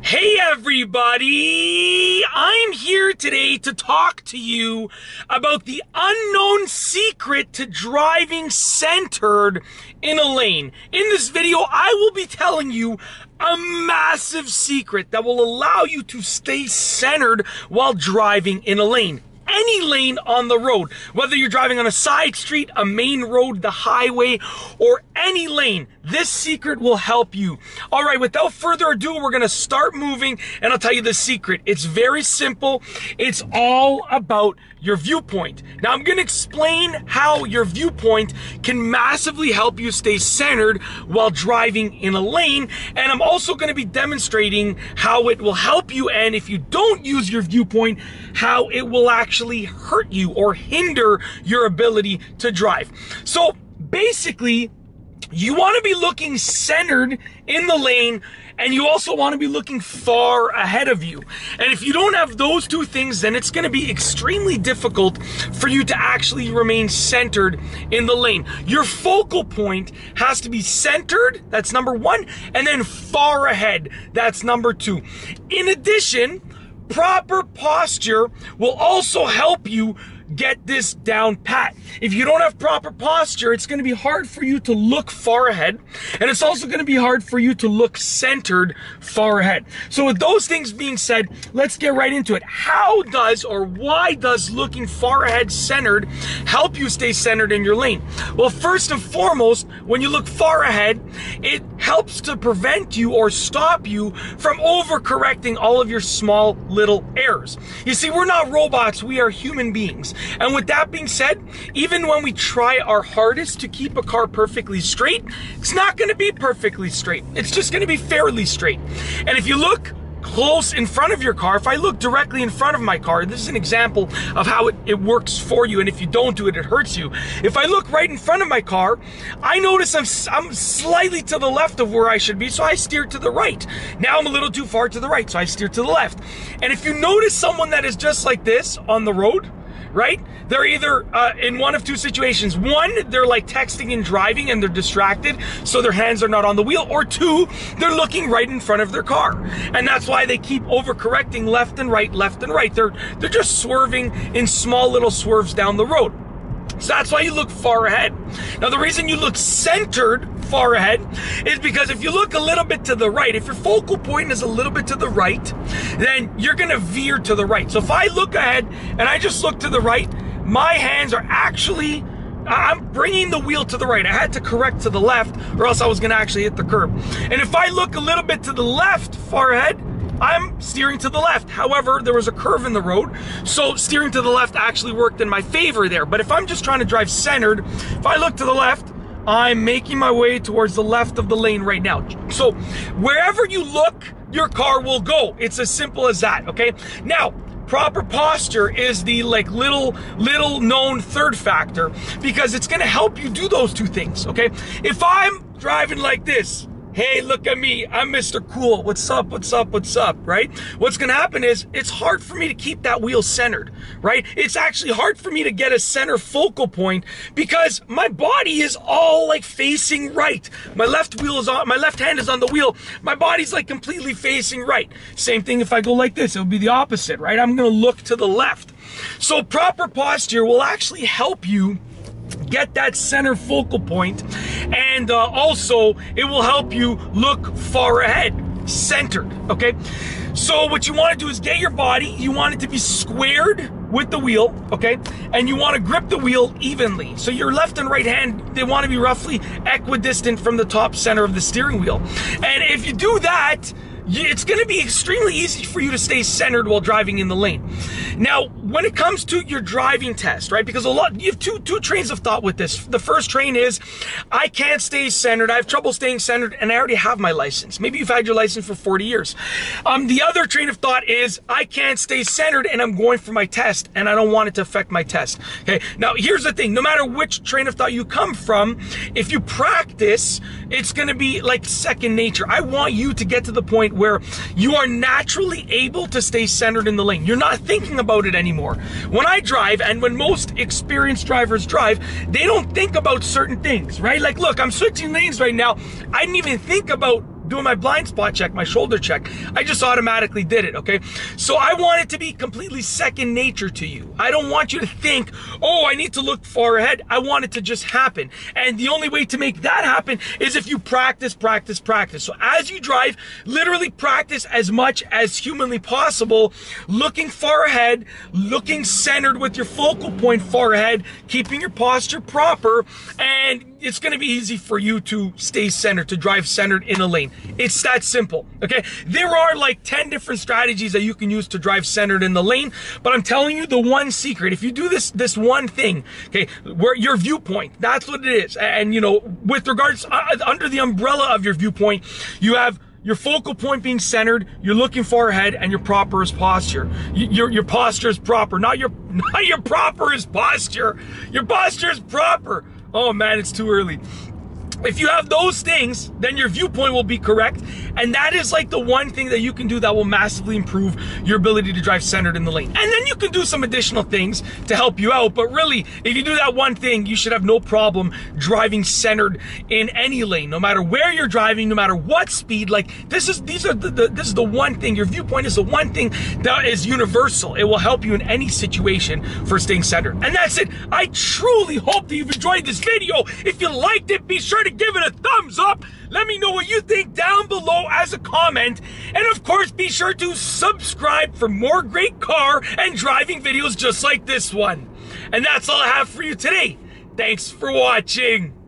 Hey everybody! I'm here today to talk to you about the unknown secret to driving centered in a lane. In this video, I will be telling you a massive secret that will allow you to stay centered while driving in a lane. Any lane on the road, whether you're driving on a side street, a main road, the highway, or any lane, this secret will help you. All right, without further ado, we're gonna start moving and I'll tell you the secret. It's very simple. It's all about your viewpoint. Now I'm gonna explain how your viewpoint can massively help you stay centered while driving in a lane. And I'm also gonna be demonstrating how it will help you, and if you don't use your viewpoint, how it will actually hurt you or hinder your ability to drive. So basically, you want to be looking centered in the lane, and you also want to be looking far ahead of you. And if you don't have those two things, then it's going to be extremely difficult for you to actually remain centered in the lane. Your focal point has to be centered, that's number one, and then far ahead, that's number two. In addition, proper posture will also help you get this down pat. If you don't have proper posture, it's going to be hard for you to look far ahead, and it's also going to be hard for you to look centered far ahead. So with those things being said, let's get right into it. How does or why does looking far ahead centered help you stay centered in your lane? Well, first and foremost, when you look far ahead, it helps to prevent you or stop you from overcorrecting all of your small little errors. You see, we're not robots, we are human beings. And with that being said, even when we try our hardest to keep a car perfectly straight, it's not going to be perfectly straight. It's just going to be fairly straight. And if you look close in front of your car, if I look directly in front of my car, this is an example of how it works for you, and if you don't do it, it hurts you. If I look right in front of my car, I notice I'm slightly to the left of where I should be, so I steer to the right. Now I'm a little too far to the right, so I steer to the left. And if you notice someone that is just like this on the road, right? They're either in one of two situations. One, they're like texting and driving and they're distracted, so their hands are not on the wheel. Or two, they're looking right in front of their car. And that's why they keep overcorrecting left and right, left and right. They're just swerving in small little swerves down the road. So that's why you look far ahead. Now, the reason you look centered far ahead is because if you look a little bit to the right, if your focal point is a little bit to the right, then you're gonna veer to the right. So if I look ahead and I just look to the right, my hands are actually, I'm bringing the wheel to the right. I had to correct to the left or else I was gonna actually hit the curb. And if I look a little bit to the left far ahead, I'm steering to the left. However, there was a curve in the road, so steering to the left actually worked in my favor there. But if I'm just trying to drive centered, if I look to the left, I'm making my way towards the left of the lane right now. So wherever you look, your car will go. It's as simple as that, okay? Now, proper posture is the little known third factor, because it's gonna help you do those two things, okay? If I'm driving like this, hey, look at me, I'm Mr. Cool, what's up, what's up, what's up, right? What's gonna happen is, it's hard for me to keep that wheel centered, right? It's actually hard for me to get a center focal point because my body is all like facing right. My left hand is on the wheel, my body's like completely facing right. Same thing if I go like this, it would be the opposite, right? I'm gonna look to the left. So proper posture will actually help you get that center focal point, and also it will help you look far ahead, centered, okay? So what you want to do is get your body, you want it to be squared with the wheel, okay? And you want to grip the wheel evenly. So your left and right hand, they want to be roughly equidistant from the top center of the steering wheel. And if you do that, it's going to be extremely easy for you to stay centered while driving in the lane. Now, when it comes to your driving test, right? Because you have two trains of thought with this. The first train is, I can't stay centered. I have trouble staying centered, and I already have my license. Maybe you've had your license for 40 years. The other train of thought is, I can't stay centered, and I'm going for my test, and I don't want it to affect my test. Okay. Now, here's the thing. No matter which train of thought you come from, if you practice, it's going to be like second nature. I want you to get to the point where you are naturally able to stay centered in the lane. You're not thinking about it anymore. When I drive, and when most experienced drivers drive, they don't think about certain things, right? Like, look, I'm switching lanes right now. I didn't even think about doing my blind spot check, my shoulder check, I just automatically did it, okay? So I want it to be completely second nature to you. I don't want you to think, oh, I need to look far ahead. I want it to just happen. And the only way to make that happen is if you practice, practice, practice. So as you drive, literally practice as much as humanly possible, looking far ahead, looking centered with your focal point far ahead, keeping your posture proper, and it's going to be easy for you to stay centered, to drive centered in a lane. It's that simple, okay? There are like 10 different strategies that you can use to drive centered in the lane, but I'm telling you the one secret. If you do this one thing, okay, where your viewpoint, that's what it is. And you know, with regards, under the umbrella of your viewpoint, you have your focal point being centered, you're looking far ahead, and your proper is posture. Your posture is proper, not your proper is posture. Your posture is proper. Oh man, it's too early. If you have those things, then your viewpoint will be correct. And that is like the one thing that you can do that will massively improve your ability to drive centered in the lane. And then you can do some additional things to help you out. But really, if you do that one thing, you should have no problem driving centered in any lane, no matter where you're driving, no matter what speed. Like this is the one thing. Your viewpoint is the one thing that is universal. It will help you in any situation for staying centered. And that's it. I truly hope that you've enjoyed this video. If you liked it, be sure to give it a thumbs up. Let me know what you think down below as a comment. And of course, be sure to subscribe for more great car and driving videos just like this one. And that's all I have for you today. Thanks for watching.